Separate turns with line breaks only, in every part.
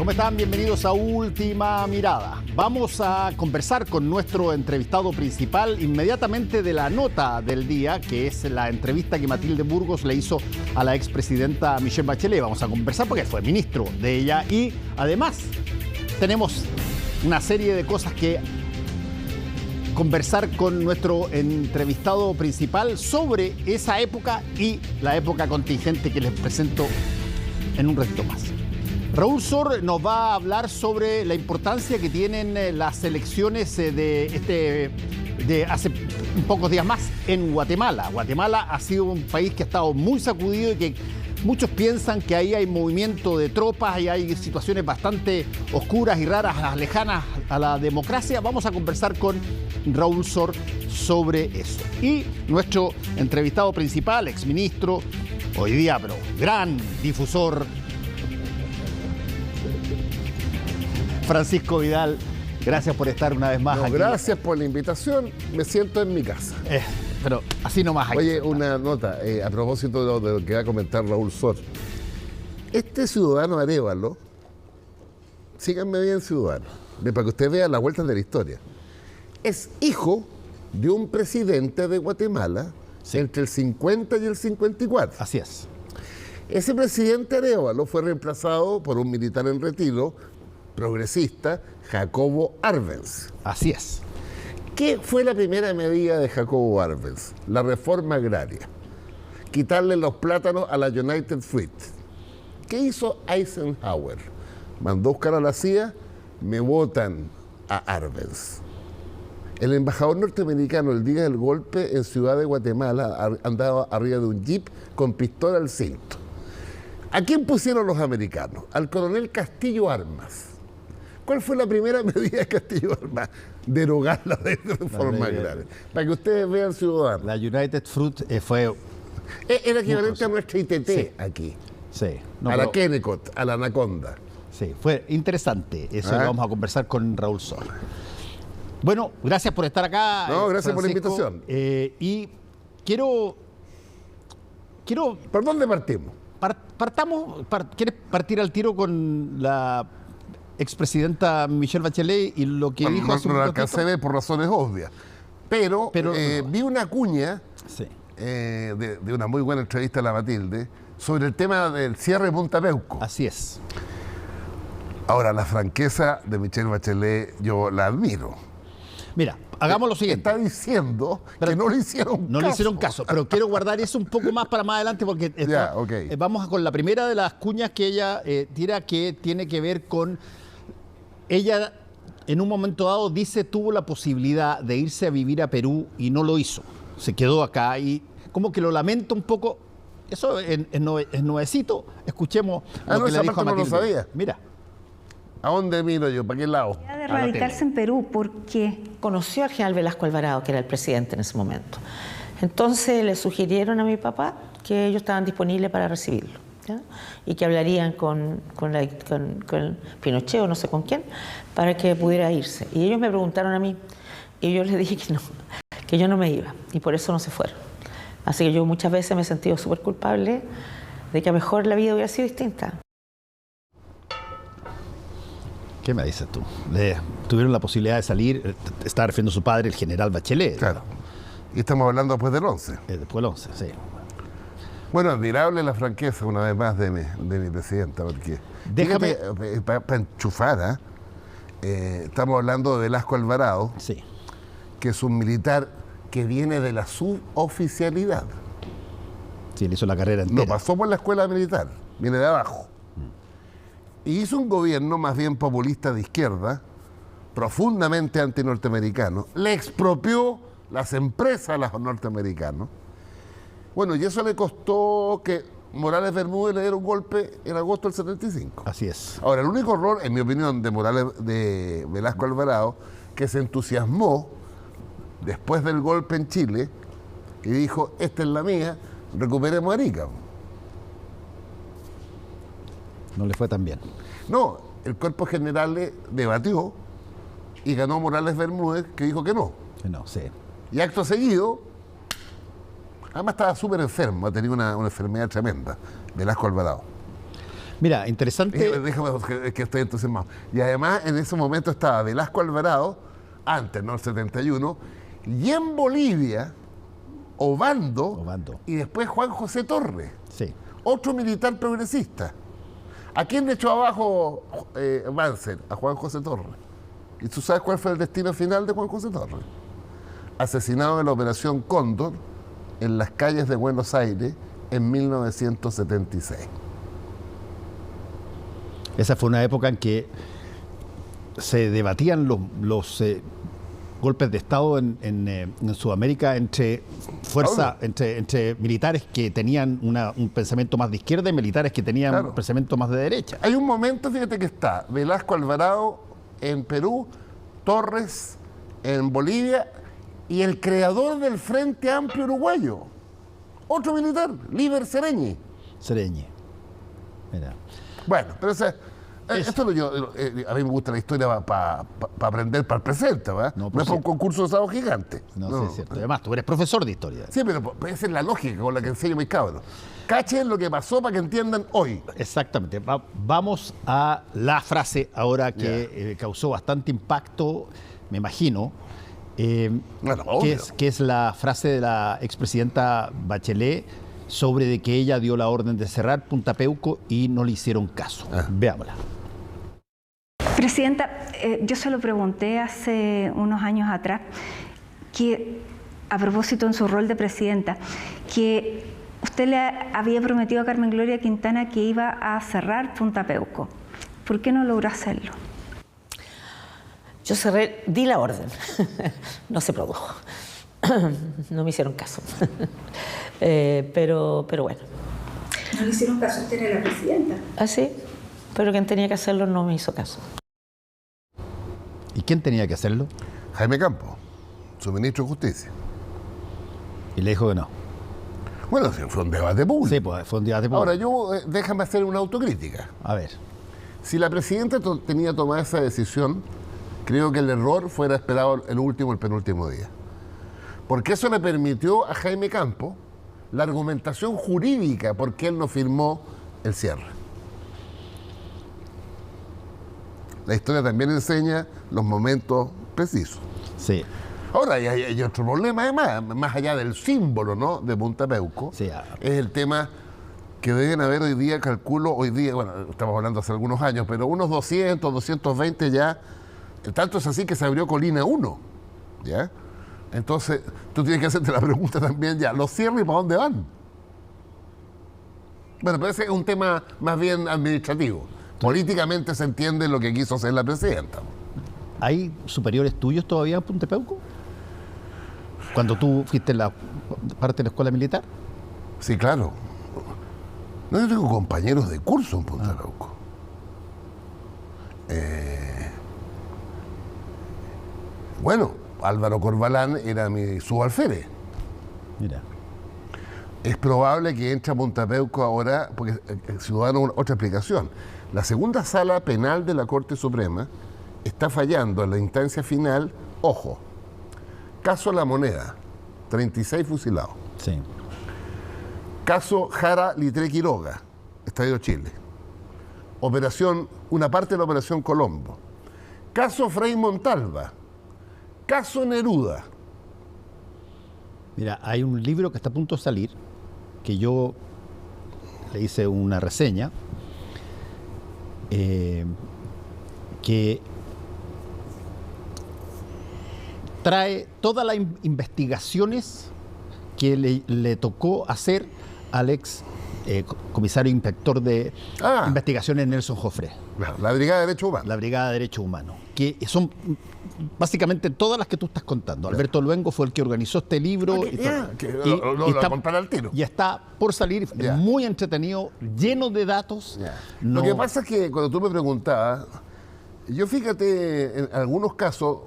¿Cómo están? Bienvenidos a Última Mirada. Vamos a conversar con nuestro entrevistado principal inmediatamente de la nota del día, que es la entrevista que Matilde Burgos le hizo a la expresidenta Michelle Bachelet. Vamos a conversar porque fue ministro de ella y además tenemos una serie de cosas que conversar con nuestro entrevistado principal sobre esa época y la época contingente que les presento en un ratito más. Raúl Sor nos va a hablar sobre la importancia que tienen las elecciones de hace pocos días más en Guatemala. Guatemala ha sido un país que ha estado muy sacudido y que muchos piensan que ahí hay movimiento de tropas y hay situaciones bastante oscuras y raras, lejanas a la democracia. Vamos a conversar con Raúl Sor sobre eso. Y nuestro entrevistado principal, exministro, hoy día, pero gran difusor, Francisco Vidal, gracias por estar una vez más aquí.
Gracias por la invitación, me siento en mi casa.
Pero así nomás.
Oye, una nota, a propósito de lo que va a comentar Raúl Sor. Este ciudadano Arévalo, síganme bien ciudadano, para que usted vea las vueltas de la historia, es hijo de un presidente de Guatemala, sí, entre el 50 y el 54.
Así es.
Ese presidente Arévalo fue reemplazado por un militar en retiro, progresista, Jacobo Arbenz.
Así es.
¿Qué fue la primera medida de Jacobo Arbenz? La reforma agraria. Quitarle los plátanos a la United Fruit. ¿Qué hizo Eisenhower? Mandó a buscar a la CIA, me votan a Arbenz. El embajador norteamericano el día del golpe en Ciudad de Guatemala andaba arriba de un jeep con pistola al cinto. ¿A quién pusieron los americanos? Al coronel Castillo Armas. ¿Cuál fue la primera medida de Castillo Armas? Derogar la reforma agraria. Para que ustedes vean, ciudadanos.
La United Fruit fue...
Era equivalente a nuestra ITT, sí, aquí.
Sí.
No, a la Kennecott, a la Anaconda.
Sí, fue interesante. Eso lo vamos a conversar con Raúl Sor. Bueno, gracias por estar acá.
No, gracias, Francisco, por la invitación.
Y quiero...
¿Por dónde partimos?
¿Quieres partir al tiro con la expresidenta Michelle Bachelet y lo que dijo hace un
ratito? No lo alcancé a ver por razones obvias. Pero vi una cuña, sí, de una muy buena entrevista a la Matilde sobre el tema del cierre de Punta Peuco.
Así es.
Ahora, la franqueza de Michelle Bachelet yo la admiro.
Mira, hagamos lo siguiente.
Está diciendo que no le hicieron caso.
No le hicieron caso, pero quiero guardar eso un poco más para más adelante porque vamos con la primera de las cuñas que ella tira, que tiene que ver con... Ella, en un momento dado, dice tuvo la posibilidad de irse a vivir a Perú y no lo hizo. Se quedó acá y como que lo lamento un poco. Eso es nuevecito. Escuchemos lo que le dijo a Matilde.
No lo sabía.
Mira.
¿A dónde miro yo? ¿Para qué lado?
De radicarse en Perú porque conoció al general Velasco Alvarado, que era el presidente en ese momento. Entonces le sugirieron a mi papá que ellos estaban disponibles para recibirlo, ¿ya? Y que hablarían con Pinochet o no sé con quién para que pudiera irse. Y ellos me preguntaron a mí y yo les dije que no, que yo no me iba y por eso no se fueron. Así que yo muchas veces me he sentido súper culpable de que a lo mejor la vida hubiera sido distinta.
¿Qué me dices tú? Tuvieron la posibilidad de salir, estaba refiriendo a su padre, el general Bachelet.
Claro. Y estamos hablando después del 11.
Después del 11, sí.
Bueno, admirable la franqueza, una vez más, de mi presidenta, porque...
Déjame...
Para enchufar, estamos hablando de Velasco Alvarado,
sí,
que es un militar que viene de la suboficialidad.
Sí, le hizo la carrera entera.
No pasó por la escuela militar, viene de abajo. Y hizo un gobierno más bien populista de izquierda, profundamente antinorteamericano, le expropió las empresas a los norteamericanos. Bueno, y eso le costó que Morales Bermúdez le diera un golpe en agosto del 75.
Así es.
Ahora, el único error, en mi opinión, de Velasco Alvarado, que se entusiasmó después del golpe en Chile y dijo, esta es la mía, recuperemos Arica.
No le fue tan bien.
No, el cuerpo general le debatió y ganó Morales Bermúdez, que dijo que no.
Que no, sí.
Y acto seguido, además estaba súper enfermo, tenía una enfermedad tremenda, Velasco Alvarado.
Mira, interesante.
Déjame, que estoy entusiasmado. Y además, en ese momento estaba Velasco Alvarado, antes, ¿no? El 71, y en Bolivia, Obando. Y después Juan José Torres,
Sí.
otro militar progresista. ¿A quién le echó abajo Banzer? A Juan José Torres. ¿Y tú sabes cuál fue el destino final de Juan José Torres? Asesinado en la Operación Cóndor en las calles de Buenos Aires en 1976.
Esa fue una época en que se debatían los golpes de Estado en Sudamérica entre entre militares que tenían un pensamiento más de izquierda y militares que tenían un pensamiento más de derecha.
Hay un momento, fíjate que está Velasco Alvarado en Perú, Torres en Bolivia y el creador del Frente Amplio Uruguayo, otro militar, Líber Sereñi.
Sereñi. Mira.
Bueno, pero esto a mí me gusta la historia para aprender para el presente, ¿verdad? No es para un concurso de sábado gigante.
No, sí, es cierto. Además, tú eres profesor de historia.
Sí, pero esa es la lógica con la que enseño a mis cabros. Cachen lo que pasó para que entiendan hoy.
Exactamente. Vamos a la frase ahora que causó bastante impacto, me imagino, que es la frase de la expresidenta Bachelet sobre de que ella dio la orden de cerrar Punta Peuco y no le hicieron caso. Veámosla.
Presidenta, yo se lo pregunté hace unos años atrás, que a propósito en su rol de presidenta, que usted le había prometido a Carmen Gloria Quintana que iba a cerrar Punta Peuco. ¿Por qué no logró hacerlo?
Yo di la orden, no se produjo, no me hicieron caso, pero bueno.
¿No le hicieron caso? Usted era la presidenta.
Ah, sí, pero quien tenía que hacerlo no me hizo caso.
¿Y quién tenía que hacerlo?
Jaime Campo, su ministro de Justicia.
Y le dijo que no.
Bueno, fue un debate público.
Sí, pues fue un debate público.
Ahora, déjame hacer una autocrítica.
A ver.
Si la presidenta tenía tomada esa decisión, creo que el error fuera esperado el penúltimo día. Porque eso le permitió a Jaime Campo la argumentación jurídica por qué él no firmó el cierre. La historia también enseña los momentos precisos.
Sí.
Ahora, hay otro problema además, más allá del símbolo, ¿no?, de Punta Peuco,
Sí,
es el tema que deben haber hoy día, calculo, bueno, estamos hablando hace algunos años, pero unos 200, 220 ya, tanto es así que se abrió Colina 1, ¿ya? Entonces, tú tienes que hacerte la pregunta también ya, ¿los cierres y para dónde van? Bueno, pero ese es un tema más bien administrativo. Políticamente se entiende lo que quiso hacer la presidenta.
¿Hay superiores tuyos todavía en Punta Peuco? Cuando tú fuiste parte de la escuela militar.
Sí, claro. No, yo tengo compañeros de curso en Punta Peuco. Bueno, Álvaro Corbalán era mi subalférez.
Mira.
Es probable que entre a Punta Peuco ahora, porque el ciudadano, otra explicación. La segunda sala penal de la Corte Suprema está fallando en la instancia final, ojo, caso La Moneda, 36 fusilados.
Sí.
Caso Jara Litre Quiroga, Estadio Chile. Una parte de la Operación Colombo. Caso Frei Montalva. Caso Neruda.
Mira, hay un libro que está a punto de salir, que yo le hice una reseña, que trae todas las investigaciones que le tocó hacer al ex comisario inspector de investigaciones Nelson Joffre.
La Brigada de Derechos Humanos.
La Brigada de Derechos Humanos, que son básicamente todas las que tú estás contando. Alberto Luengo fue el que organizó este libro. Y está por salir, muy entretenido, lleno de datos.
Lo que pasa es que cuando tú me preguntabas, yo fíjate, en algunos casos,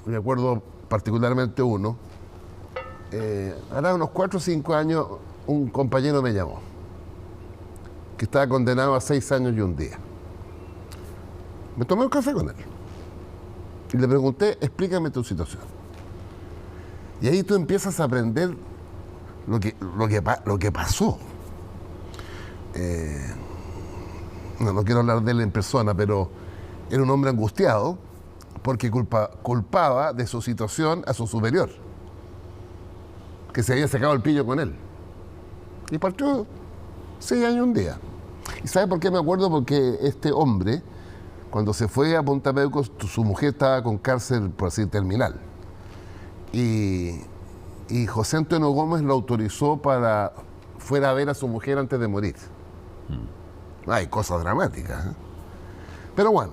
me acuerdo particularmente uno, hará unos 4 o 5 años, un compañero me llamó, que estaba condenado a 6 años y un día. Me tomé un café con él y le pregunté, explícame tu situación. Y ahí tú empiezas a aprender lo que pasó. no quiero hablar de él en persona, pero era un hombre angustiado porque culpaba de su situación a su superior, que se había sacado el pillo con él. Y partió 6 años un día. ¿Y sabe por qué me acuerdo? Porque este hombre, cuando se fue a Punta Peuco, su mujer estaba con cárcel, por así, terminal. Y José Antonio Gómez lo autorizó para fuera a ver a su mujer antes de morir. Hay cosas dramáticas, ¿eh? Pero bueno,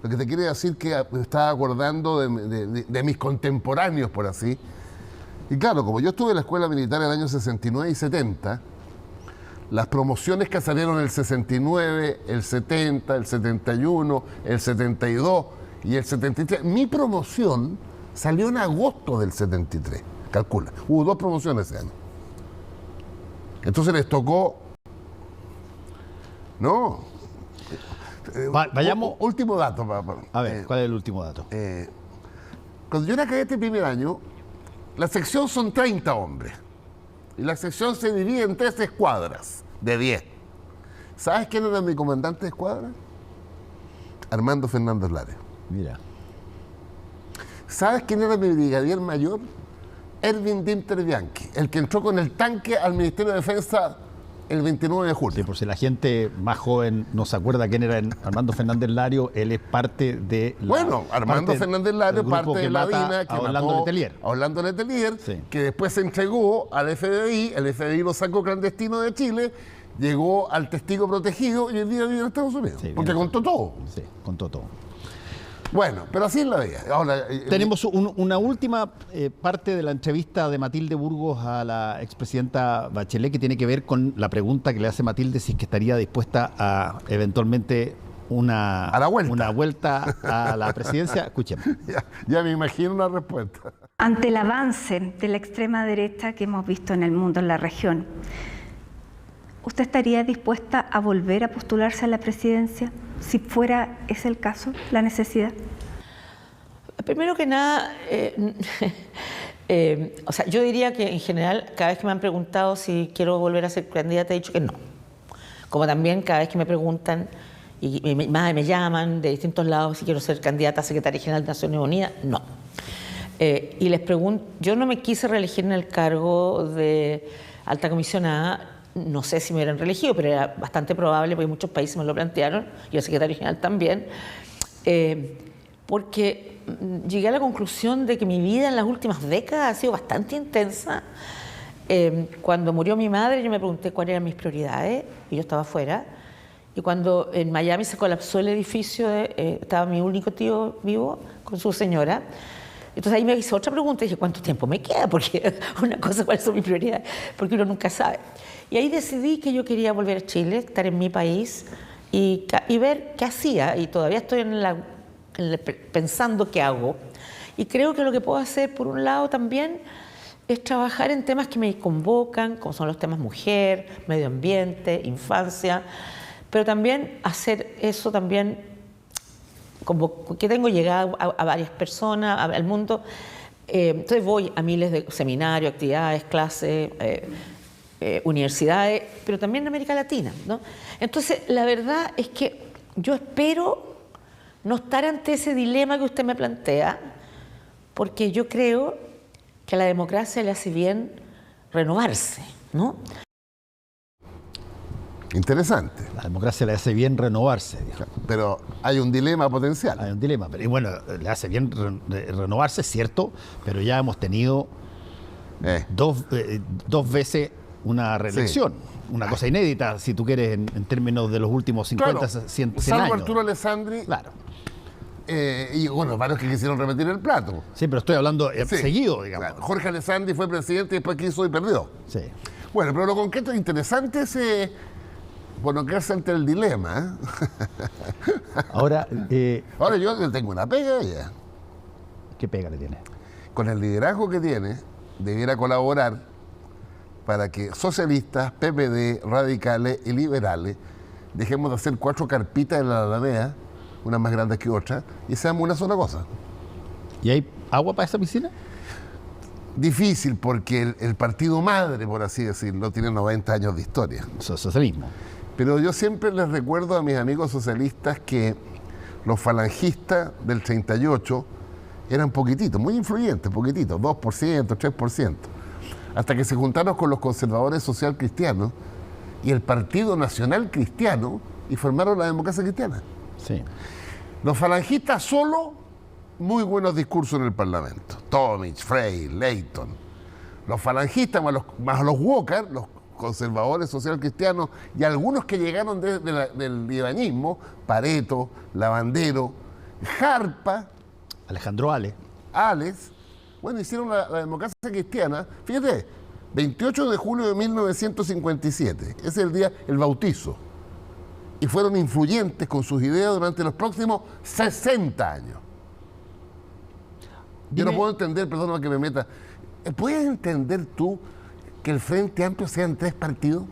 lo que te quiero decir es que me estaba acordando de mis contemporáneos, por así. Y claro, como yo estuve en la escuela militar en el año 69 y 70, las promociones que salieron el 69, el 70, el 71, el 72 y el 73, mi promoción salió en agosto del 73, calcula. Hubo 2 promociones ese año. Entonces les tocó... No.
Vayamos...
Último dato.
A ver, ¿cuál es el último dato?
Cuando yo era cadete el primer año, la sección son 30 hombres. Y la sección se divide en 3 escuadras de 10. ¿Sabes quién era mi comandante de escuadra? Armando Fernández Lares.
Mira.
¿Sabes quién era mi brigadier mayor? Erwin Dinter Bianchi, el que entró con el tanque al Ministerio de Defensa el 29 de julio.
Sí, por si la gente más joven no se acuerda quién era Armando Fernández Lario, él es parte de la...
Bueno, Armando Fernández Lario, parte de la DINA que
a Orlando Letelier.
A Orlando Letelier,
Sí.
que después se entregó al FBI, el FBI lo sacó clandestino de Chile, llegó al testigo protegido y hoy día vive en Estados Unidos.
Sí,
porque contó todo.
Sí, contó todo.
Bueno, pero así es la vida. Ahora,
Tenemos una última parte de la entrevista de Matilde Burgos a la expresidenta Bachelet que tiene que ver con la pregunta que le hace Matilde si es que estaría dispuesta a eventualmente una vuelta a la presidencia. Escuchemos.
ya me imagino una respuesta.
Ante el avance de la extrema derecha que hemos visto en el mundo, en la región, ¿usted estaría dispuesta a volver a postularse a la presidencia si fuera ese el caso, la necesidad?
Primero que nada, o sea, yo diría que en general, cada vez que me han preguntado si quiero volver a ser candidata, he dicho que no. Como también cada vez que me preguntan y me llaman de distintos lados si quiero ser candidata a secretaria general de Naciones Unidas, no. Y les pregunto, yo no me quise reelegir en el cargo de alta comisionada. No sé si me hubieran reelegido, pero era bastante probable porque muchos países me lo plantearon, y el secretario general también, porque llegué a la conclusión de que mi vida en las últimas décadas ha sido bastante intensa. Cuando murió mi madre, yo me pregunté cuáles eran mis prioridades, y yo estaba afuera. Y cuando en Miami se colapsó el edificio, estaba mi único tío vivo con su señora. Entonces ahí me hice otra pregunta y dije, ¿cuánto tiempo me queda? Porque una cosa, ¿cuáles son mis prioridades? Porque uno nunca sabe. Y ahí decidí que yo quería volver a Chile, estar en mi país y ver qué hacía. Y todavía estoy pensando qué hago. Y creo que lo que puedo hacer, por un lado, también es trabajar en temas que me convocan, como son los temas mujer, medio ambiente, infancia, pero también hacer eso también, como que tengo llegada a varias personas, al mundo. Entonces voy a miles de seminarios, actividades, clases, universidades, pero también en América Latina, ¿no? Entonces, la verdad es que yo espero no estar ante ese dilema que usted me plantea, porque yo creo que a la democracia le hace bien renovarse, ¿no?
Interesante.
La democracia le hace bien renovarse, digamos.
Pero hay un dilema potencial.
Hay un dilema, pero y bueno, le hace bien renovarse, es cierto, pero ya hemos tenido dos veces una reelección, una cosa inédita, si tú quieres, en términos de los últimos 50,
claro,
100
salvo
años.
Arturo Alessandri.
Claro.
Y bueno, varios que quisieron repetir el plato.
Sí, pero estoy hablando seguido, digamos.
Claro. Jorge Alessandri fue presidente y después quiso y perdió.
Sí.
Bueno, pero lo concreto es interesante es bueno, quedarse ante el dilema.
Ahora,
Ahora yo tengo una pega ya.
¿qué pega le tiene?
Con el liderazgo que tiene, debiera colaborar para que socialistas, PPD, radicales y liberales dejemos de hacer 4 carpitas en la Alameda, unas más grandes que otras, y seamos una sola cosa.
¿Y hay agua para esa piscina?
Difícil, porque el partido madre, por así decirlo, tiene 90 años de historia.
Socialismo.
Pero yo siempre les recuerdo a mis amigos socialistas que los falangistas del 38 eran poquititos, muy influyentes, poquititos, 2%, 3%, hasta que se juntaron con los conservadores social cristianos y el Partido Nacional Cristiano y formaron la Democracia Cristiana.
Sí.
Los falangistas solo, muy buenos discursos en el Parlamento. Tomic, Frey, Leighton. Los falangistas más los Walker, los conservadores social cristianos y algunos que llegaron del libanismo, Pareto, Lavandero, Jarpa,
Alejandro
Ales, bueno, hicieron la democracia cristiana. Fíjate, 28 de julio de 1957, ese es el día, el bautizo. Y fueron influyentes con sus ideas durante los próximos 60 años. Yo no puedo entender, perdóname que me meta, ¿puedes entender tú que el Frente Amplio sean 3 partidos?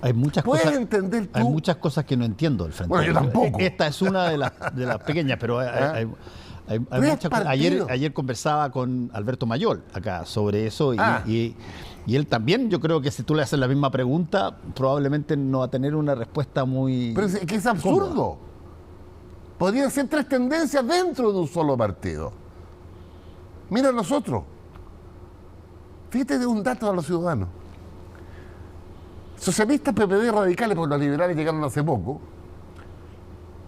Hay muchas
¿Puedes
cosas,
entender tú?
hay muchas cosas que no entiendo del Frente
Bueno, yo
Amplio.
tampoco.
Esta es una de las pequeñas, pero hay muchas cosas. Ayer conversaba con Alberto Mayol acá sobre eso y él también, yo creo que si tú le haces la misma pregunta, probablemente no va a tener una respuesta muy...
Pero es que es absurdo.
cómoda.
Podrían ser 3 tendencias dentro de un solo partido. Mira nosotros. Fíjate de un dato a los ciudadanos. Socialistas, PPD, radicales, porque los liberales llegaron hace poco.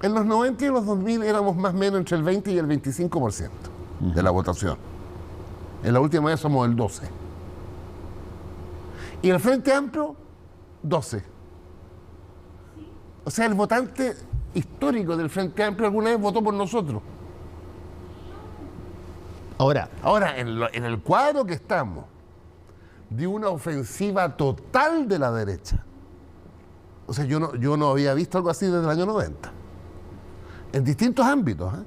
En los 90 y los 2000 éramos más o menos entre el 20 y el 25% de la votación. En la última vez somos el 12%. Y el Frente Amplio, 12%. O sea, el votante histórico del Frente Amplio alguna vez votó por nosotros.
Ahora,
en el cuadro que estamos, de una ofensiva total de la derecha. O sea, yo no había visto algo así desde el año 90. En distintos ámbitos, ¿eh?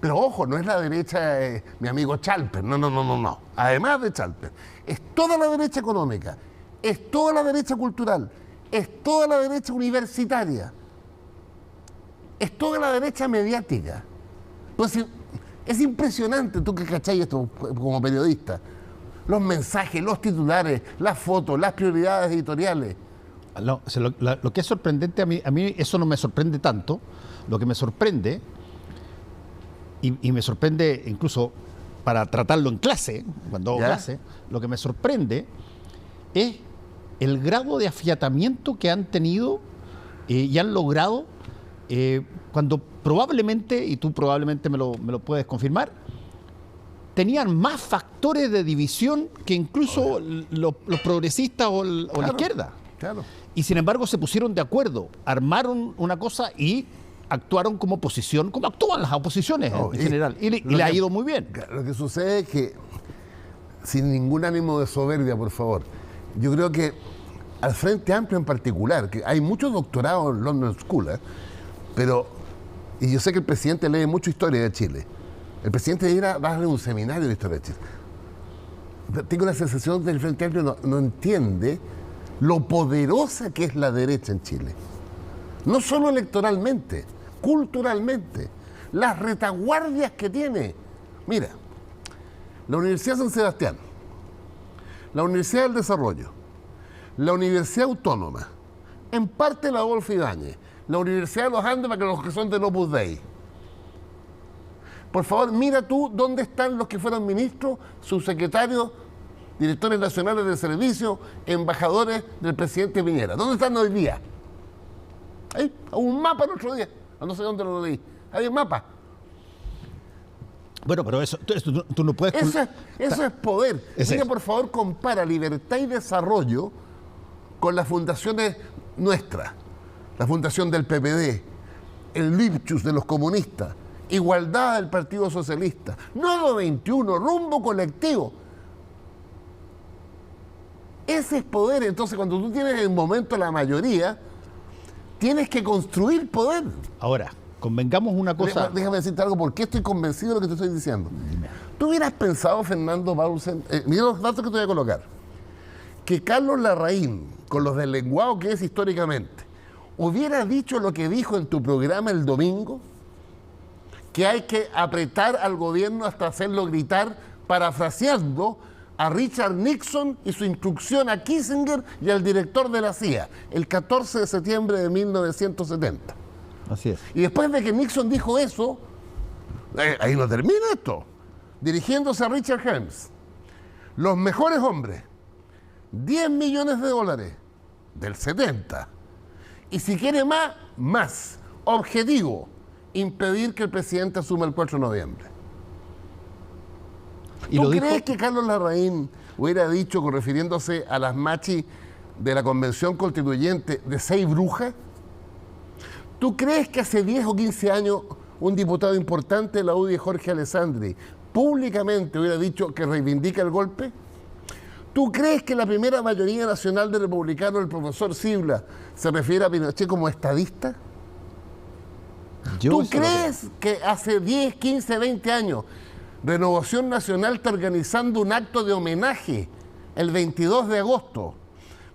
Pero ojo, no es la derecha, mi amigo Chalper, no. Además de Chalper, es toda la derecha económica, es toda la derecha cultural, es toda la derecha universitaria, es toda la derecha mediática. Entonces, es impresionante, tú que cachai esto como periodista, los mensajes, los titulares, las fotos, las prioridades editoriales.
Lo que es sorprendente, a mí eso no me sorprende tanto. Lo que me sorprende, y me sorprende incluso para tratarlo en clase, cuando hago clase, lo que me sorprende es el grado de afiatamiento que han tenido y han logrado cuando probablemente, y tú probablemente me lo puedes confirmar, tenían más factores de división que incluso los progresistas o la izquierda.
Claro.
Y sin embargo se pusieron de acuerdo, armaron una cosa y actuaron como oposición, como actúan las oposiciones en general. Y le ha ido muy bien.
Lo que sucede es que, sin ningún ánimo de soberbia, por favor, yo creo que al Frente Amplio en particular, que hay muchos doctorados en London School, y yo sé que el presidente lee mucha historia de Chile. El presidente debería darle un seminario de historia de Chile. Tengo la sensación que el Frente Amplio no entiende lo poderosa que es la derecha en Chile. No solo electoralmente, culturalmente, las retaguardias que tiene. Mira, la Universidad San Sebastián, la Universidad del Desarrollo, la Universidad Autónoma, en parte la Adolfo Ibáñez, la Universidad de los Andes para los que son del Opus Dei. Por favor, mira tú dónde están los que fueron ministros, subsecretarios, directores nacionales de servicio, embajadores del presidente Piñera. ¿Dónde están hoy día? Hay un mapa el otro día, no sé dónde lo leí. Hay un mapa.
Bueno, pero eso tú no puedes...
Eso es poder. Mira, por favor, compara Libertad y Desarrollo con las fundaciones nuestras. La fundación del PPD, el Lipchus de los comunistas, Igualdad del Partido Socialista, Nodo 21, Rumbo Colectivo. Ese es poder. Entonces, cuando tú tienes en el momento la mayoría, tienes que construir poder.
Ahora, convengamos una cosa...
Déjame decirte algo, porque estoy convencido de lo que te estoy diciendo. ¿Tú hubieras pensado, Fernando Paulsen, mira los datos que te voy a colocar, que Carlos Larraín, con los deslenguados que es históricamente, hubiera dicho lo que dijo en tu programa el domingo, que hay que apretar al gobierno hasta hacerlo gritar, parafraseando a Richard Nixon y su instrucción a Kissinger y al director de la CIA, el 14 de septiembre de 1970.
Así es.
Y después de que Nixon dijo eso, ahí no termina esto, dirigiéndose a Richard Helms, los mejores hombres, $10 millones del 70, y si quiere más, objetivo, impedir que el presidente asuma el 4 de noviembre. ¿Tú crees que Carlos Larraín hubiera dicho, refiriéndose a las machis de la Convención Constituyente, de 6 brujas? ¿Tú crees que hace 10 o 15 años un diputado importante de la UDI, Jorge Alessandri, públicamente hubiera dicho que reivindica el golpe? ¿Tú crees que la primera mayoría nacional de republicanos, el profesor Sibla, se refiere a Pinochet como estadista? ¿Tú crees que hace 10, 15, 20 años Renovación Nacional está organizando un acto de homenaje el 22 de agosto,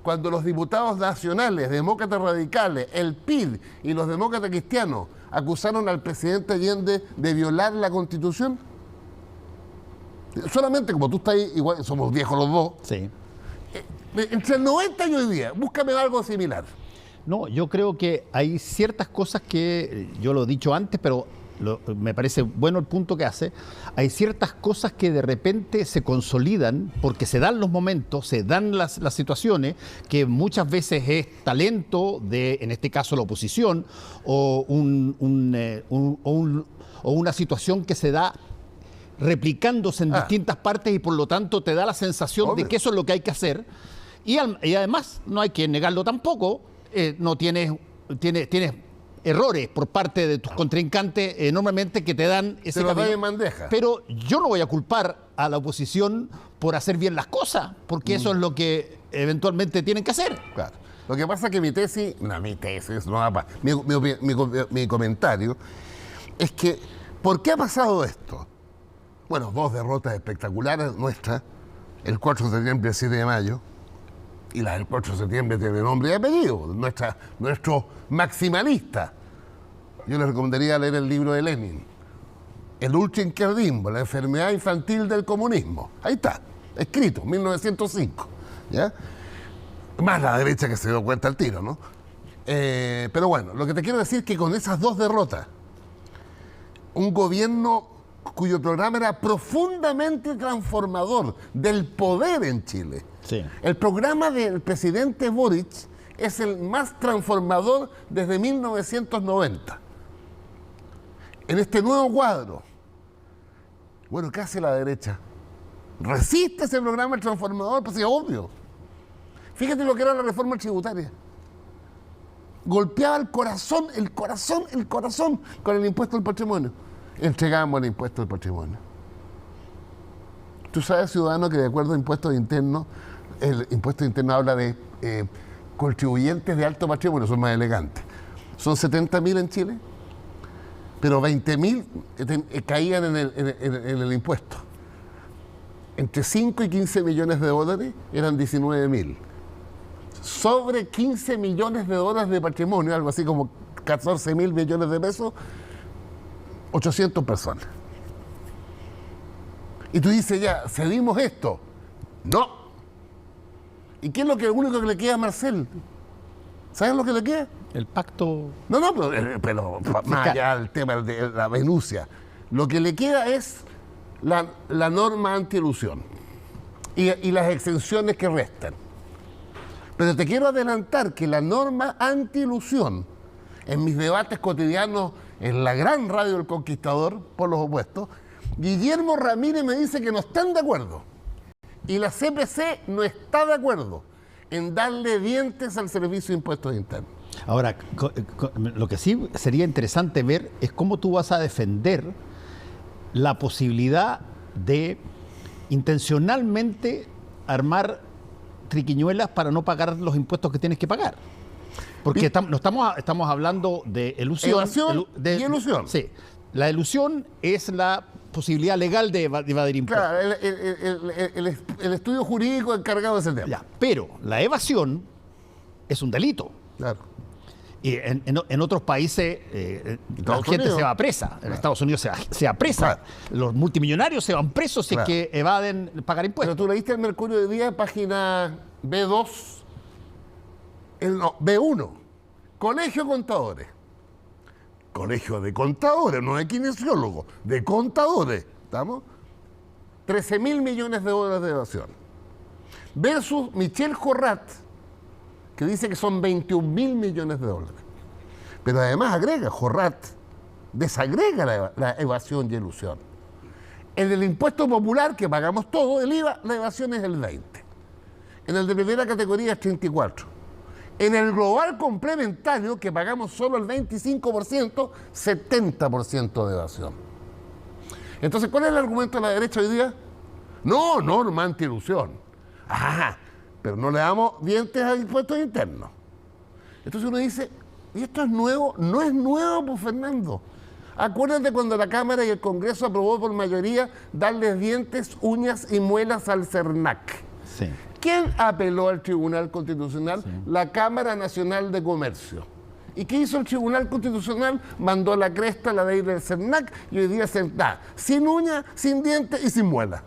cuando los diputados nacionales, demócratas radicales, el PID y los demócratas cristianos acusaron al presidente Allende de violar la Constitución? Solamente como tú estás ahí, igual somos viejos los dos.
Sí.
Entre el 90 y hoy día, búscame algo similar.
No, yo creo que hay ciertas cosas que, yo lo he dicho antes, pero me parece bueno el punto que hace. Hay ciertas cosas que de repente se consolidan porque se dan los momentos, se dan las situaciones, que muchas veces es talento de, en este caso, la oposición, o una situación que se da replicándose en distintas partes y por lo tanto te da la sensación de que eso es lo que hay que hacer. Y además, no hay que negarlo tampoco, tienes errores por parte de tus contrincantes enormemente que te dan ese camino.
En bandeja.
Pero yo no voy a culpar a la oposición por hacer bien las cosas, porque eso es lo que eventualmente tienen que hacer.
Claro. Lo que pasa es que mi comentario es que, ¿por qué ha pasado esto? Bueno, 2 derrotas espectaculares nuestras, el 4 de septiembre y el 7 de mayo, y la del 4 de septiembre tiene nombre y apellido, nuestro maximalista. Yo les recomendaría leer el libro de Lenin, El ultraizquierdismo, la enfermedad infantil del comunismo. Ahí está, escrito, 1905. ¿Ya? Más la derecha que se dio cuenta al tiro, ¿no? Pero bueno, lo que te quiero decir es que con esas 2 derrotas, un gobierno cuyo programa era profundamente transformador del poder en Chile.
Sí.
El programa del presidente Boric es el más transformador desde 1990. En este nuevo cuadro, bueno, ¿qué hace la derecha? ¿Resiste ese programa transformador? Pues es obvio. Fíjate lo que era la reforma tributaria. Golpeaba el corazón con el impuesto del patrimonio. Entregamos el impuesto del patrimonio. Tú sabes, ciudadano, que de acuerdo a impuestos internos, el impuesto interno habla de contribuyentes de alto patrimonio, son más elegantes. Son 70.000 en Chile, pero 20.000 caían en el impuesto. Entre 5 y 15 millones de dólares eran 19.000. Sobre 15 millones de dólares de patrimonio, algo así como 14.000 millones de pesos, 800 personas. Y tú dices, ya, cedimos esto. No. ¿Y qué es lo único que le queda a Marcel? ¿Sabes lo que le queda?
El pacto...
No, pero más allá del tema de la minucia. Lo que le queda es la norma antielusión y las exenciones que restan. Pero te quiero adelantar que la norma antielusión, en mis debates cotidianos en la gran radio del Conquistador, por los opuestos, Guillermo Ramírez me dice que no están de acuerdo. Y la CPC no está de acuerdo en darle dientes al Servicio de Impuestos Internos.
Ahora, lo que sí sería interesante ver es cómo tú vas a defender la posibilidad de intencionalmente armar triquiñuelas para no pagar los impuestos que tienes que pagar. Porque estamos hablando de elusión.
Evasión y elusión.
Sí. La elusión es la posibilidad legal de evadir impuestos.
Claro, el estudio jurídico encargado de ese tema.
Ya, pero la evasión es un delito.
Claro.
Y en otros países la gente se va presa. En Estados Unidos se va presa. Los multimillonarios se van presos si es que evaden pagar impuestos.
Pero tú leíste el Mercurio de día, página B2, B1, Colegio de Contadores. Colegio de Contadores, no de kinesiólogos, de contadores. ¿Estamos? 13.000 millones de dólares de evasión. Versus Michel Jorrat, que dice que son 21.000 millones de dólares. Pero además agrega, Jorrat desagrega la evasión y elusión. En el impuesto popular que pagamos todo, el IVA, la evasión es el 20%. En el de primera categoría es 34%. En el global complementario, que pagamos solo el 25%, 70% de evasión. Entonces, ¿cuál es el argumento de la derecha hoy día? No, norma anti-ilusión. Pero no le damos dientes a impuestos internos. Entonces uno dice, ¿y esto es nuevo? No es nuevo, pues, Fernando. Acuérdate cuando la Cámara y el Congreso aprobó por mayoría darles dientes, uñas y muelas al CERNAC.
Sí.
¿Quién apeló al Tribunal Constitucional? Sí. La Cámara Nacional de Comercio. ¿Y qué hizo el Tribunal Constitucional? Mandó a la cresta la ley del CERNAC y hoy día se está sin uña, sin dientes y sin muela.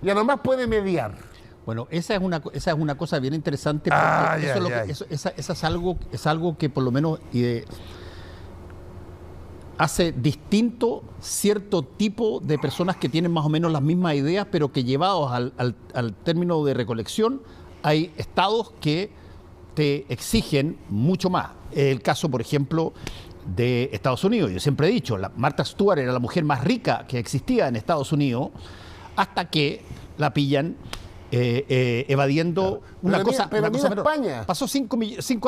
Ya nomás puede mediar.
Bueno, esa es una cosa bien interesante porque eso es algo que por lo menos hace distinto cierto tipo de personas que tienen más o menos las mismas ideas, pero que llevados al término de recolección, hay estados que te exigen mucho más. El caso, por ejemplo, de Estados Unidos. Yo siempre he dicho, Martha Stewart era la mujer más rica que existía en Estados Unidos, hasta que la pillan evadiendo una cosa.
Pero mira España.
Pasó 5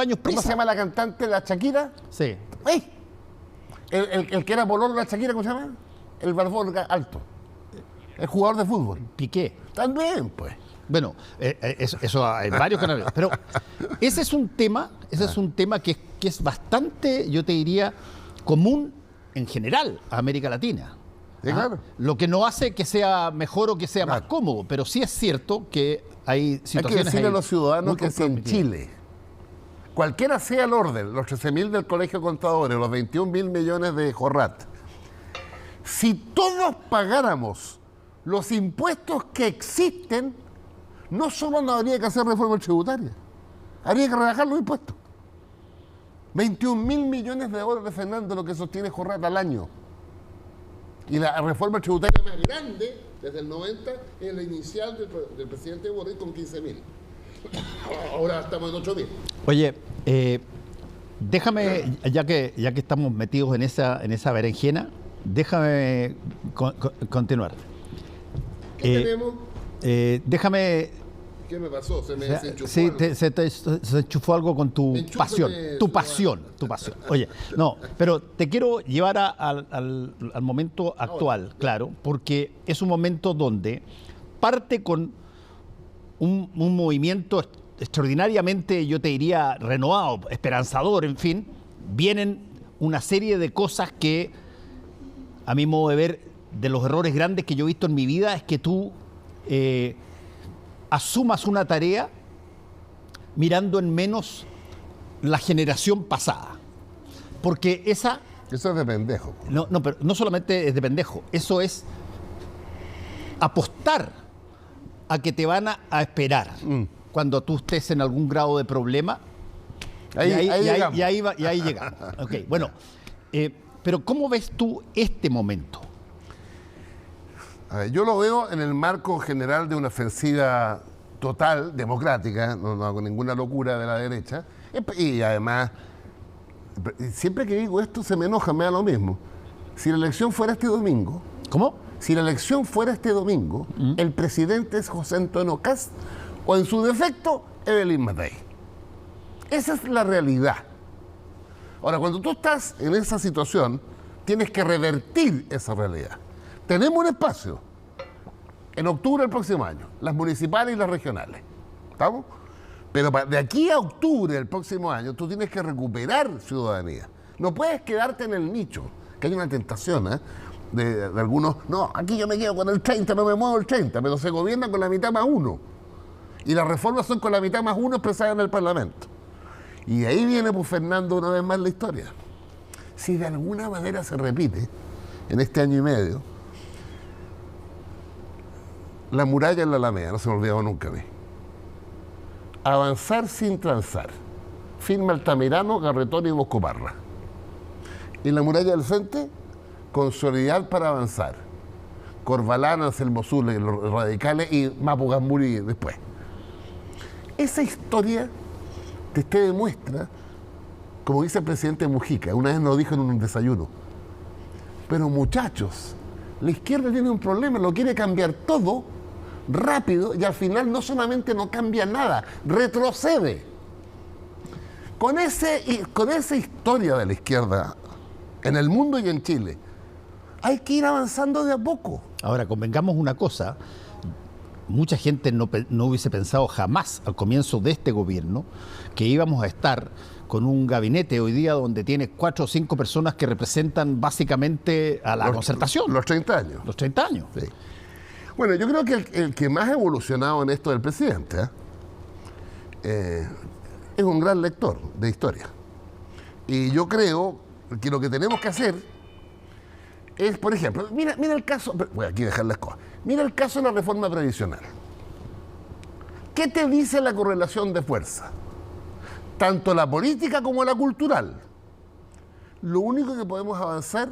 años presa.
¿Cómo se llama la cantante, la Shakira?
Sí.
¡Ey! El que era pololo de la Shakira, ¿cómo se llama? El barbón alto. El jugador de fútbol.
Piqué.
También, pues.
Bueno, eso hay varios canales. Pero ese es un tema, que es bastante, yo te diría, común en general a América Latina.
Sí, claro.
Lo que no hace que sea mejor o que sea más cómodo, pero sí es cierto que hay situaciones.
Hay que decirle a los ciudadanos que si en Chile, cualquiera sea el orden, los 13.000 del Colegio de Contadores, los 21.000 millones de Jorrat, si todos pagáramos los impuestos que existen, no solo no habría que hacer reforma tributaria, habría que rebajar los impuestos. 21.000 millones de dólares, Fernando, lo que sostiene Jorrat al año. Y la reforma tributaria más grande, desde el 90, es la inicial del presidente Boric con 15.000. Ahora estamos en 8.000.
Oye, déjame, ya que estamos metidos en esa berenjena, déjame continuar.
¿Qué tenemos?
Déjame...
¿Qué me pasó? Se me desenchufó.
Sí, se enchufó algo con tu pasión. Tu pasión. Oye, no, pero te quiero llevar al momento actual, claro, porque es un momento donde parte con un movimiento extraordinariamente, yo te diría, renovado, esperanzador, en fin, vienen una serie de cosas que, a mi modo de ver, de los errores grandes que yo he visto en mi vida, es que tú asumas una tarea mirando en menos la generación pasada. Porque eso
es de pendejo.
No, pero no solamente es de pendejo, eso es apostar a que te van a esperar cuando tú estés en algún grado de problema. Ahí llegamos. Okay, bueno, pero ¿cómo ves tú este momento?
A ver, yo lo veo en el marco general de una ofensiva total, democrática, no hago ninguna locura de la derecha, y además, siempre que digo esto se me enoja, me da lo mismo. Si la elección fuera este domingo...
¿Cómo?
Si la elección fuera este domingo, el presidente es José Antonio Kast, o en su defecto, Evelyn Matei. Esa es la realidad. Ahora, cuando tú estás en esa situación, tienes que revertir esa realidad. Tenemos un espacio en octubre del próximo año, las municipales y las regionales. ¿Estamos? Pero de aquí a octubre del próximo año, tú tienes que recuperar ciudadanía. No puedes quedarte en el nicho, que hay una tentación de algunos. No, aquí yo me quedo con el 30, no me muevo el 30, pero se gobierna con la mitad más uno. Y las reformas son con la mitad más uno expresadas en el Parlamento. Y ahí viene pues Fernando una vez más la historia. Si de alguna manera se repite en este año y medio, la muralla en la Alameda, no se me olvidó nunca a mí. Avanzar sin transar. Firma Altamirano, Garretón y Bosco Parra. Y la muralla del frente, consolidar para avanzar. Corvalán, Anselmo Zule, los radicales y Mapo Gamburi después. Esa historia te demuestra, como dice el presidente Mujica, una vez nos dijo en un desayuno, pero muchachos, la izquierda tiene un problema, lo quiere cambiar todo rápido y al final no solamente no cambia nada, retrocede. Con esa historia de la izquierda en el mundo y en Chile, hay que ir avanzando de a poco.
Ahora, convengamos una cosa, mucha gente no hubiese pensado jamás al comienzo de este gobierno que íbamos a estar con un gabinete hoy día donde tiene 4 o 5 personas que representan básicamente a la concertación.
Los 30 años.
Los 30 años.
Sí. Bueno, yo creo que el que más ha evolucionado en esto del presidente es un gran lector de historia. Y yo creo que lo que tenemos que hacer es, por ejemplo, mira el caso, voy aquí a dejar las cosas, mira el caso de la reforma previsional. ¿Qué te dice la correlación de fuerza? Tanto la política como la cultural. Lo único que podemos avanzar,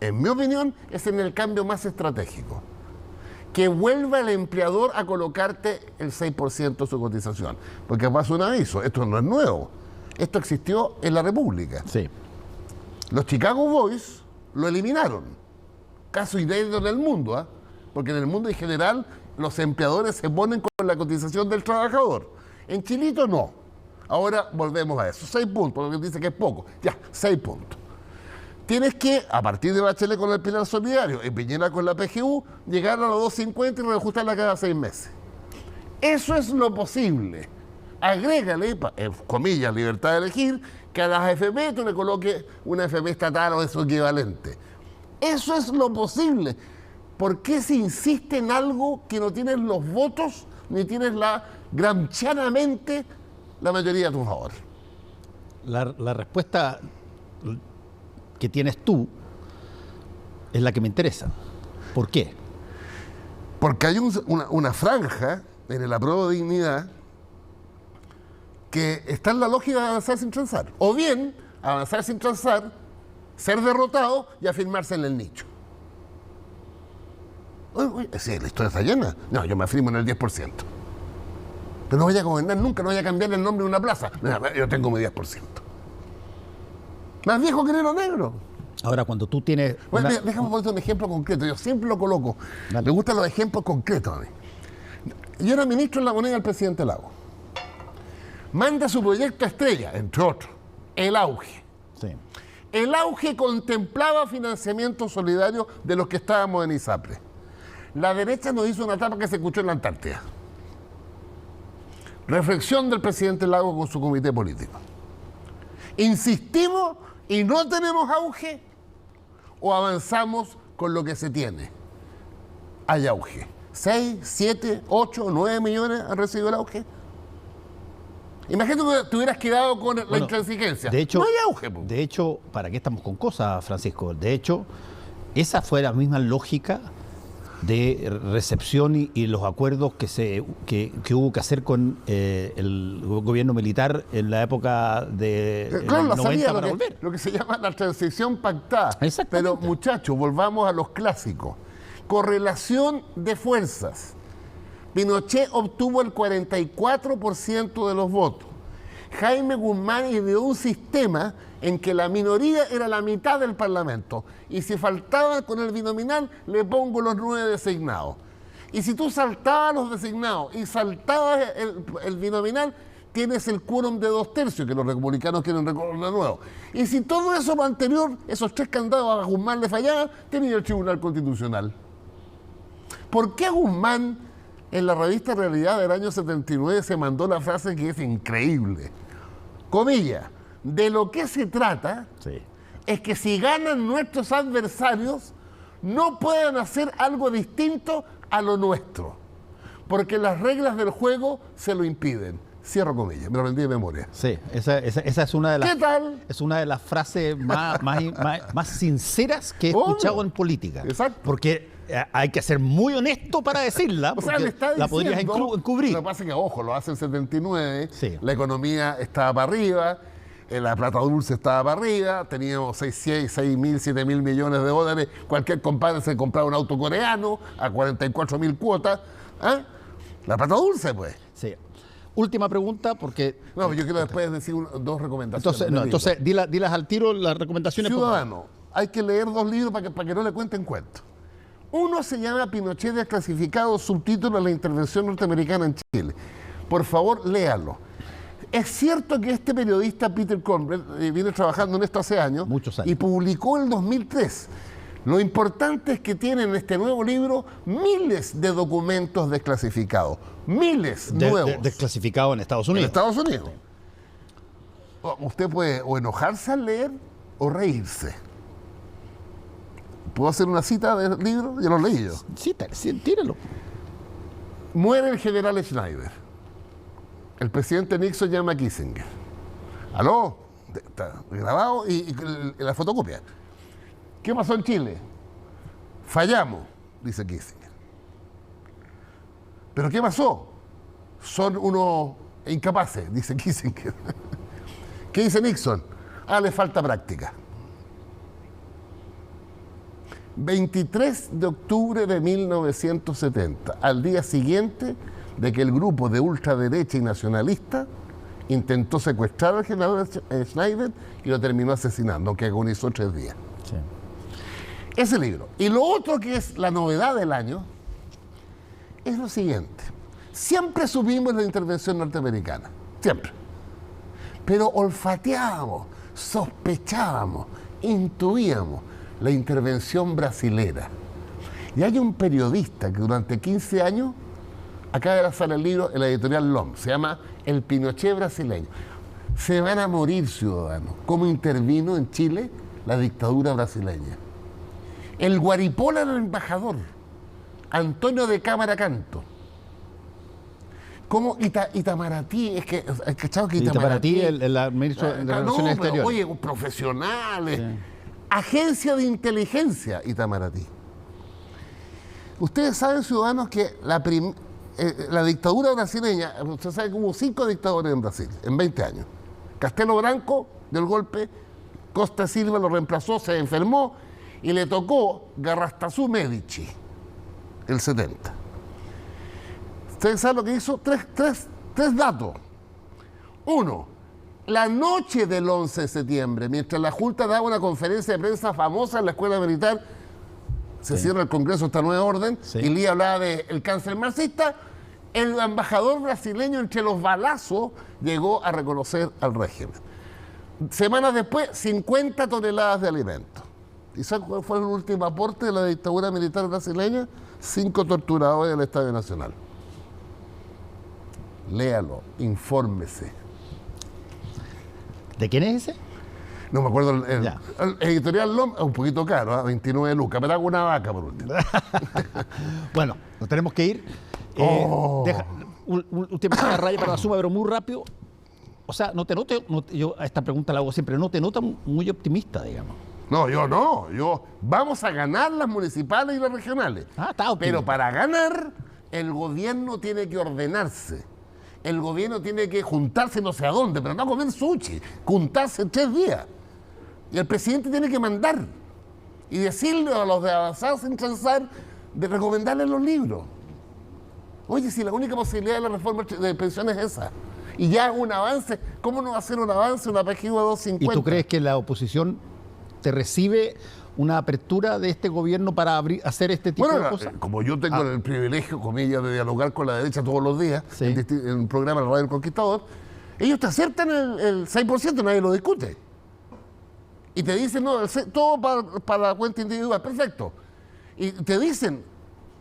en mi opinión, es en el cambio más estratégico. Que vuelva el empleador a colocarte el 6% de su cotización. Porque pasa un aviso, esto no es nuevo. Esto existió en la República.
Sí.
Los Chicago Boys lo eliminaron. Caso inédito en el mundo, ¿eh? Porque en el mundo en general los empleadores se ponen con la cotización del trabajador. En Chilito no. Ahora volvemos a eso. 6 puntos, porque dice que es poco. Ya, 6 puntos. Tienes que, a partir de Bachelet con el Pilar Solidario y Piñera con la PGU, llegar a los 2.50 y reajustarla cada 6 meses. Eso es lo posible. Agrégale, comillas, libertad de elegir, que a las AFP tú le coloques una AFP estatal o su equivalente. Eso es lo posible. ¿Por qué se insiste en algo que no tienes los votos ni tienes gramscianamente la mayoría a tu favor?
La respuesta que tienes tú es la que me interesa. ¿Por qué?
Porque hay una franja en el apruebo de dignidad que está en la lógica de avanzar sin transar. O bien, avanzar sin transar, ser derrotado y afirmarse en el nicho. Sí, la historia está llena. No, yo me afirmo en el 10%. Pero no voy a gobernar nunca, no voy a cambiar el nombre de una plaza. Yo tengo mi 10%. Más viejo que Nero Negro.
Ahora, cuando tú tienes...
Bueno, déjame ponerte un ejemplo concreto. Yo siempre lo coloco.
Dale.
Me gustan los ejemplos concretos a mí. Yo era ministro en la moneda del presidente Lago. Manda su proyecto estrella, entre otros, el auge.
Sí.
El auge contemplaba financiamiento solidario de los que estábamos en ISAPRE. La derecha nos hizo una etapa que se escuchó en la Antártida. Reflexión del presidente Lago con su comité político. ¿Insistimos y no tenemos auge o avanzamos con lo que se tiene? Hay auge. 6, 7, 8, 9 millones han recibido el auge. Imagínate que te hubieras quedado con la intransigencia.
De hecho,
no hay auge. Po.
De hecho, ¿para qué estamos con cosas, Francisco? De hecho, esa fue la misma lógica de recepción y los acuerdos que hubo que hacer con el gobierno militar en la época de
claro, la
90
salida,
para volver.
lo que se llama la transición pactada.
Exactamente.
Pero muchachos, volvamos a los clásicos. Correlación de fuerzas. Pinochet obtuvo el 44% de los votos. Jaime Guzmán ideó un sistema en que la minoría era la mitad del Parlamento. Y si faltaba con el binominal, le pongo los 9 designados. Y si tú saltabas los designados y saltabas el binominal, tienes el quórum de 2/3, que los republicanos quieren recordar de nuevo. Y si todo eso lo anterior, esos 3 candados a Guzmán le fallaban, tenía el Tribunal Constitucional. ¿Por qué Guzmán en la revista Realidad del año 79 se mandó la frase que es increíble? Comilla, de lo que se trata es que si ganan nuestros adversarios, no puedan hacer algo distinto a lo nuestro, porque las reglas del juego se lo impiden. Cierro comillas, me lo aprendí de memoria.
Sí, esa es una de las...
¿Qué tal?
Es una de las frases más sinceras que he escuchado en política.
Exacto.
Porque hay que ser muy honesto para decirla,
O sea,
porque
le está
la podrías
diciendo,
encubrir.
Lo que pasa es que, ojo, lo hace en 79,
Sí.
la economía estaba para arriba, la plata dulce estaba para arriba, teníamos 6.000, 7.000 millones de dólares, cualquier compadre se compraba un auto coreano a 44.000 cuotas. ¿Ah? La plata dulce, pues.
Sí. Última pregunta, porque...
No, yo quiero después decir dos recomendaciones.
Entonces dilas al tiro las recomendaciones.
Ciudadano, hay que leer 2 libros para que no le cuenten cuentos. Uno se llama Pinochet desclasificado, subtítulo de la intervención norteamericana en Chile. Por favor, léalo. Es cierto que este periodista Peter Conrad viene trabajando en esto hace años,
Muchos años.
Y publicó en el 2003. Lo importante es que tiene en este nuevo libro miles de documentos desclasificados. Miles nuevos.
Desclasificado en Estados
En
Unidos.
Estados Unidos. Usted puede o enojarse al leer o reírse. ¿Puedo hacer una cita del libro? Ya lo leí yo.
Sí, tíralo.
Muere el general Schneider. El presidente Nixon llama a Kissinger. ¿Aló? Está grabado y la fotocopia. ¿Qué pasó en Chile? Fallamos, dice Kissinger. ¿Pero qué pasó? Son unos incapaces, dice Kissinger. ¿Qué dice Nixon? Le falta práctica. 23 de octubre de 1970, al día siguiente de que el grupo de ultraderecha y nacionalista intentó secuestrar al general Schneider y lo terminó asesinando, aunque agonizó 3 días.
Sí.
Ese libro. Y lo otro que es la novedad del año es lo siguiente. Siempre subimos la intervención norteamericana, siempre. Pero olfateábamos, sospechábamos, intuíamos la intervención brasilera. Y hay un periodista que durante 15 años acaba de lanzar el libro en la editorial LOM, se llama El Pinochet brasileño. Se van a morir, ciudadanos, cómo intervino en Chile la dictadura brasileña. El Guaripola era el embajador, Antonio de Cámara Canto. Como Itamaraty, es que, ¿cachado que
Itamaraty, el ministro de Relaciones Exteriores.
Oye, profesionales,
Sí.
Agencia de inteligencia, Itamaraty. Ustedes saben, ciudadanos, que la dictadura brasileña, usted sabe que hubo 5 dictadores en Brasil en 20 años. Castelo Branco dio el golpe, Costa Silva lo reemplazó, se enfermó y le tocó Garrastazu Medici, el 70. ¿Ustedes saben lo que hizo? Tres datos. Uno, la noche del 11 de septiembre, mientras la Junta daba una conferencia de prensa famosa en la Escuela Militar, se cierra el Congreso, esta nueva orden,
Sí.
y Lee hablaba del cáncer marxista, el embajador brasileño entre los balazos llegó a reconocer al régimen. Semanas después, 50 toneladas de alimentos. ¿Y saben cuál fue el último aporte de la dictadura militar brasileña? 5 torturadores del Estadio Nacional. Léalo, infórmese.
¿De quién es ese?
No me acuerdo,
Ya.
el editorial LOM es un poquito caro, 29 lucas, me da una vaca por último.
Bueno, nos tenemos que ir. Un tiempo de raya para la suma, pero muy rápido. O sea, yo a esta pregunta la hago siempre, no te nota muy optimista, digamos.
No, vamos a ganar las municipales y las regionales.
Está optimista.
Pero para ganar, el gobierno tiene que ordenarse. El gobierno tiene que juntarse no sé a dónde, pero no a comer sushi, juntarse 3 días. Y el presidente tiene que mandar y decirle a los de Avanzar sin Transar de recomendarles los libros. Oye, si la única posibilidad de la reforma de pensiones es esa, y ya un avance, ¿cómo no va a ser un avance una PGU a 250?
¿Y tú crees que la oposición te recibe una apertura de este gobierno para hacer este tipo de cosas?
Como yo tengo el privilegio, comillas, de dialogar con la derecha todos los días,
Sí.
en un programa de Radio El Conquistador, ellos te aceptan el 6%, nadie lo discute. Y te dicen, no, todo para la cuenta individual, perfecto. Y te dicen,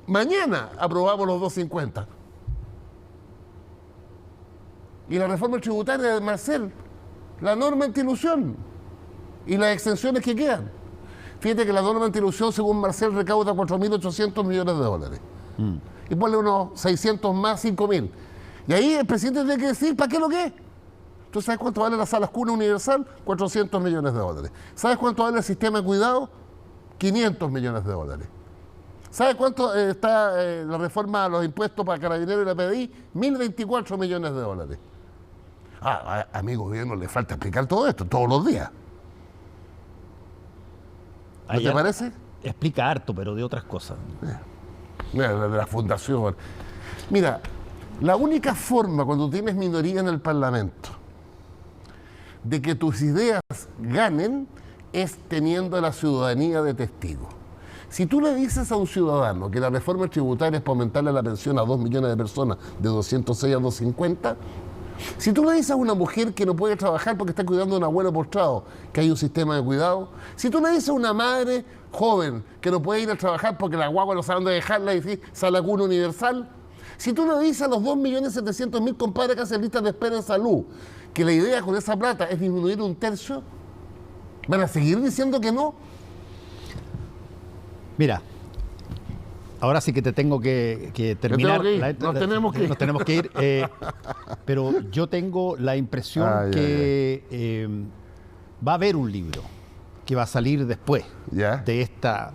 mañana aprobamos los 250. Y la reforma tributaria de Marcel, la norma antiilusión y las exenciones que quedan. Fíjate que la norma antiilusión, según Marcel, recauda 4.800 millones de dólares. Y ponle unos 600 más, 5.000. Y ahí el presidente tiene que decir, ¿para qué lo que es? ¿Tú sabes cuánto vale la sala cuna universal? 400 millones de dólares. ¿Sabes cuánto vale el sistema de cuidado? 500 millones de dólares. ¿Sabes cuánto está la reforma a los impuestos para Carabineros y la PDI? 1.024 millones de dólares. A mi gobierno le falta explicar todo esto todos los días. ¿No te parece?
Explica harto, pero de otras cosas.
Mira, de la fundación. Mira, la única forma cuando tienes minoría en el Parlamento de que tus ideas ganen es teniendo a la ciudadanía de testigo. Si tú le dices a un ciudadano que la reforma tributaria es para aumentarle la pensión a 2 millones de personas de 206 a 250, si tú le dices a una mujer que no puede trabajar porque está cuidando a un abuelo postrado, que hay un sistema de cuidado, si tú le dices a una madre joven que no puede ir a trabajar porque la guagua no sabe dónde dejarla y decir sala cuna universal, si tú le dices a los 2.700.000 compadres que hacen listas de espera en salud que la idea con esa plata es disminuir 1/3, ¿van a seguir diciendo que no?
Mira, ahora sí que te tengo que terminar.
Nos tenemos que ir.
Nos tenemos que ir. Pero yo tengo la impresión que va a haber un libro que va a salir después de esta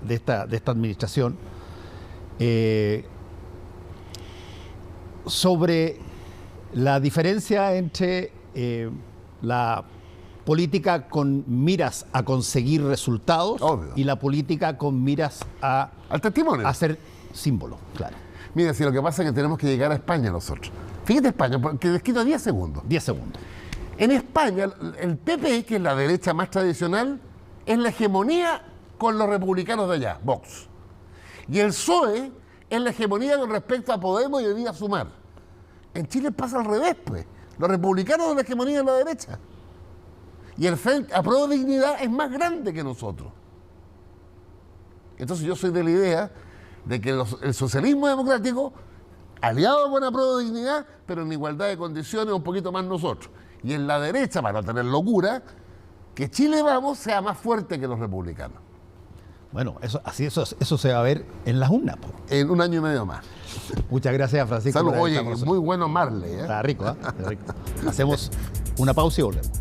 administración sobre la diferencia entre la política con miras a conseguir resultados y la política con miras
al testimonio,
a ser símbolo, claro.
Mira, si lo que pasa es que tenemos que llegar a España nosotros. Fíjate España, porque les quito 10 segundos.
10 segundos.
En España, el PP, que es la derecha más tradicional, es la hegemonía con los republicanos de allá, Vox. Y el PSOE es la hegemonía con respecto a Podemos y hoy día Sumar. En Chile pasa al revés, pues. Los republicanos son la hegemonía de la derecha. Y el Frente Apruebo Dignidad es más grande que nosotros. Entonces yo soy de la idea de que el socialismo democrático, aliado con Apruebo Dignidad, pero en igualdad de condiciones un poquito más nosotros. Y en la derecha, para no tener locura, que Chile Vamos sea más fuerte que los republicanos.
Bueno, eso se va a ver en las urnas.
En 1 año y medio más.
Muchas gracias, Francisco.
Salud, oye, muy bueno Marley.
Está rico, ¿eh? Está rico. Hacemos una pausa y volvemos.